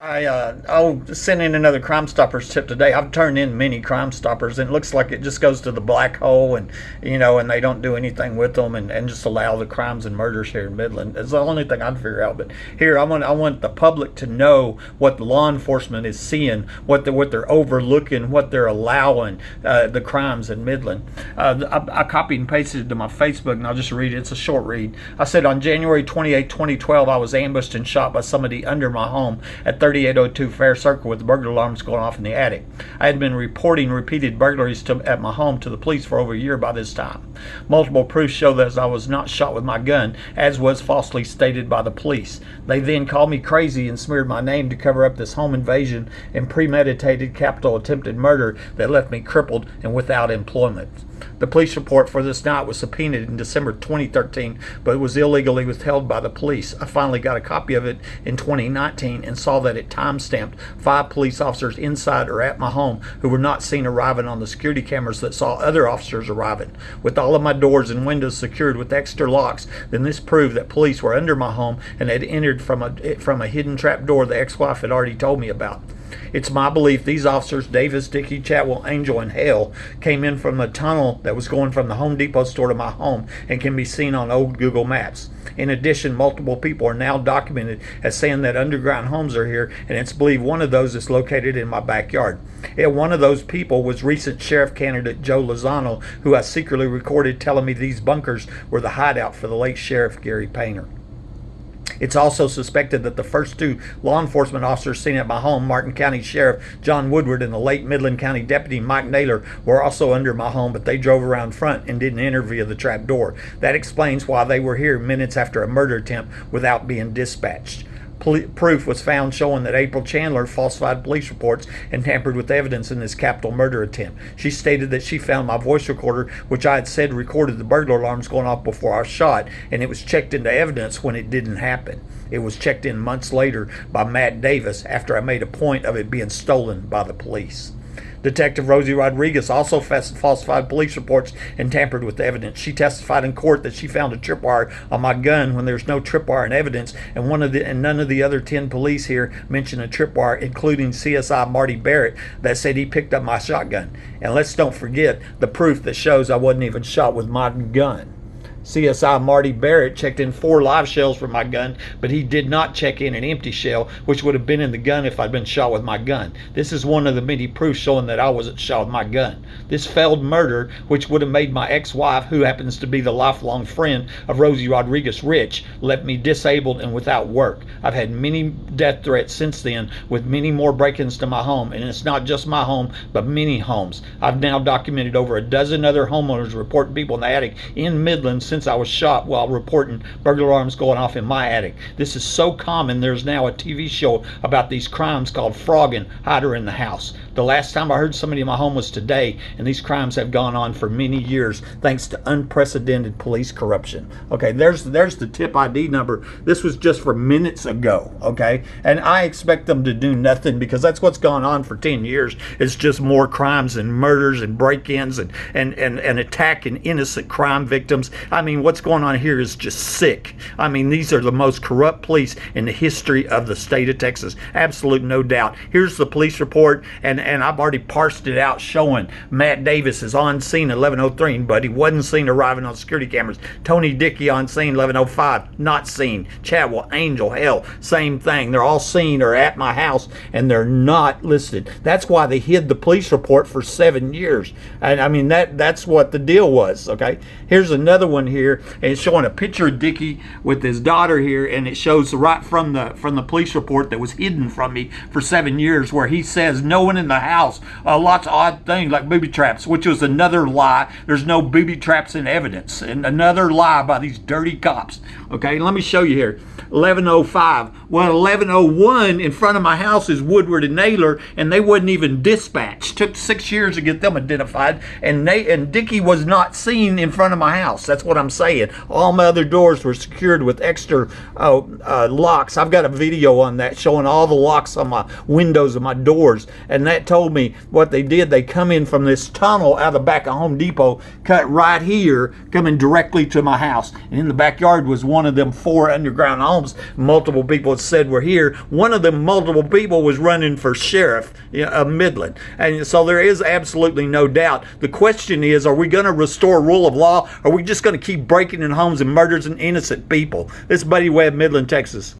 Sent in another Crime Stoppers tip today. I've turned in many Crime Stoppers, and it looks like it just goes to the black hole, and and they don't do anything with them, and just allow the crimes and murders here in Midland. It's the only thing I'd figure out. But here, I want the public to know what the law enforcement is seeing, what they're overlooking, what they're allowing, the crimes in Midland. I copied and pasted it to my Facebook, and I'll just read it. It's a short read. I said on January 28, 2012, I was ambushed and shot by somebody under my home at 3802 Faircircle with burglar alarms going off in the attic. I had been reporting repeated burglaries at my home to the police for over a year by this time. Multiple proofs show that I was not shot with my gun, as was falsely stated by the police. They then called me crazy and smeared my name to cover up this home invasion and premeditated capital attempted murder that left me crippled and without employment. The police report for this night was subpoenaed in December 2013, but it was illegally withheld by the police. I finally got a copy of it in 2019 and saw that it time-stamped 5 police officers inside or at my home who were not seen arriving on the security cameras that saw other officers arriving. With all of my doors and windows secured with extra locks, then this proved that police were under my home and had entered from a hidden trap door the ex-wife had already told me about. It's my belief these officers, Davis, Dickie, Chatwell, Angel, and Hale, came in from a tunnel that was going from the Home Depot store to my home and can be seen on old Google Maps. In addition, multiple people are now documented as saying that underground homes are here, and it's believed one of those is located in my backyard. One of those people was recent Sheriff Candidate Joe Lozano, who I secretly recorded telling me these bunkers were the hideout for the late Sheriff Gary Painter. It's also suspected that the first 2 law enforcement officers seen at my home, Martin County Sheriff John Woodward and the late Midland County Deputy Mike Naylor, were also under my home, but they drove around front and didn't enter via the trap door. That explains why they were here minutes after a murder attempt without being dispatched. Proof was found showing that April Chandler falsified police reports and tampered with evidence in this capital murder attempt. She stated that she found my voice recorder, which I had said recorded the burglar alarms going off before I was shot, and it was checked into evidence when it didn't happen. It was checked in months later by Matt Davis after I made a point of it being stolen by the police. Detective Rosie Rodriguez also falsified police reports and tampered with evidence. She testified in court that she found a tripwire on my gun when there's no tripwire in evidence, and none of the other 10 police here mentioned a tripwire, including CSI Marty Barrett, that said he picked up my shotgun. And let's don't forget the proof that shows I wasn't even shot with my gun. CSI Marty Barrett checked in 4 live shells for my gun, but he did not check in an empty shell, which would have been in the gun if I'd been shot with my gun. This is one of the many proofs showing that I wasn't shot with my gun. This failed murder, which would have made my ex-wife, who happens to be the lifelong friend of Rosie Rodriguez, rich, left me disabled and without work. I've had many death threats since then, with many more break-ins to my home, and it's not just my home, but many homes. I've now documented over a dozen other homeowners reporting people in the attic in Midland since I was shot while reporting burglar alarms going off in my attic. This is so common there's now a TV show about these crimes called Frogging, Hider in the House. The last time I heard somebody in my home was today, and these crimes have gone on for many years thanks to unprecedented police corruption. Okay, there's the tip ID number. This was just for minutes ago, okay? And I expect them to do nothing because that's what's gone on for 10 years. It's just more crimes and murders and break-ins and attacking innocent crime victims. I mean, what's going on here is just sick. I mean, these are the most corrupt police in the history of the state of Texas. Absolute no doubt. Here's the police report, and I've already parsed it out showing Matt Davis is on scene at 11:03, but he wasn't seen arriving on security cameras. Tony Dickie on scene 11:05, not seen. Chatwell, Angel, Hale, same thing. They're all seen or at my house, and they're not listed. That's why they hid the police report for 7 years. And I mean, that's what the deal was, okay? Here's another one here, and it's showing a picture of Dickie with his daughter here, and it shows right from the police report that was hidden from me for 7 years, where he says no one in the house, lots of odd things like booby traps, which was another lie. There's no booby traps in evidence, and another lie by these dirty cops. Okay, let me show you here. 11:05. Well, 11:01 in front of my house is Woodward and Naylor, and they wasn't even dispatched. Took 6 years to get them identified, and Dickie was not seen in front of my house. That's what I'm saying. All my other doors were secured with extra locks. I've got a video on that showing all the locks on my windows and my doors. And that told me what they did. They come in from this tunnel out of the back of Home Depot, cut right here, coming directly to my house. And in the backyard was one of them 4 underground homes multiple people said were here. One of them multiple people was running for sheriff of Midland. And so there is absolutely no doubt. The question is, are we going to restore rule of law? Or are we just going to keep breaking in homes and murdering innocent people? This is Buddy Webb, Midland, Texas.